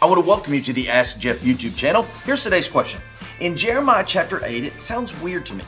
I want to welcome you to the Ask Jeff YouTube channel. Here's today's question. In Jeremiah chapter 8, it sounds weird to me.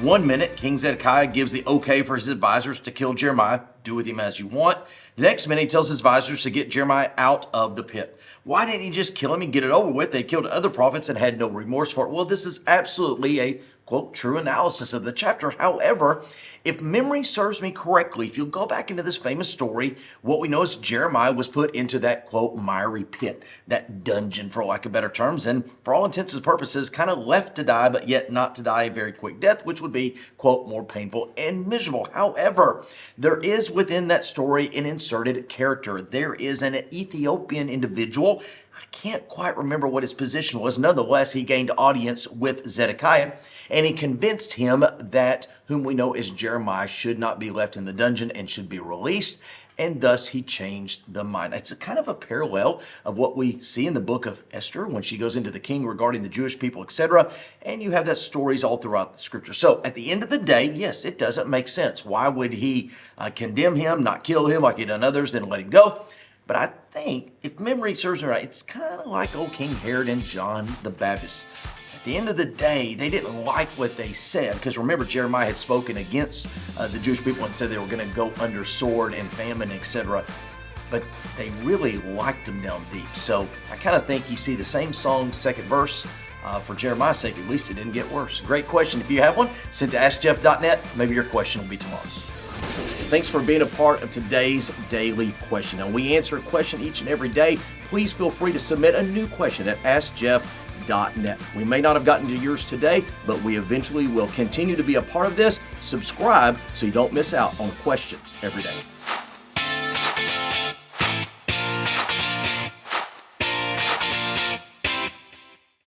1 minute, King Zedekiah gives the okay for his advisors to kill Jeremiah. Do with him as you want. The next minute, he tells his advisors to get Jeremiah out of the pit. Why didn't he just kill him and get it over with? They killed other prophets and had no remorse for it. Well, this is absolutely a, quote, true analysis of the chapter. However, if memory serves me correctly, if you'll go back into this famous story, what we know is Jeremiah was put into that, quote, miry pit, that dungeon, for lack of better terms, and for all intents and purposes, kind of left to die, but yet not to die a very quick death, which would be, quote, more painful and miserable. However, there is within that story an inserted character. There is an Ethiopian individual. I can't quite remember what his position was. Nonetheless, he gained audience with Zedekiah, and he convinced him that whom we know as Jeremiah should not be left in the dungeon and should be released, and thus he changed the mind. It's a kind of a parallel of what we see in the book of Esther when she goes into the king regarding the Jewish people, etc. And you have that stories all throughout the scripture. So at the end of the day, yes, it doesn't make sense. Why would he condemn him, not kill him like he done others, then let him go? But I think, if memory serves me right, it's kind of like old King Herod and John the Baptist. At the end of the day, they didn't like what they said, because remember, Jeremiah had spoken against the Jewish people and said they were going to go under sword and famine, etc. But they really liked him down deep. So I kind of think you see the same song, second verse. For Jeremiah's sake, at least it didn't get worse. Great question. If you have one, send to askjeff.net. Maybe your question will be tomorrow's. Thanks for being a part of today's daily question. Now, we answer a question each and every day. Please feel free to submit a new question at askjeff.net. We may not have gotten to yours today, but we eventually will continue to be a part of this. Subscribe so you don't miss out on a question every day.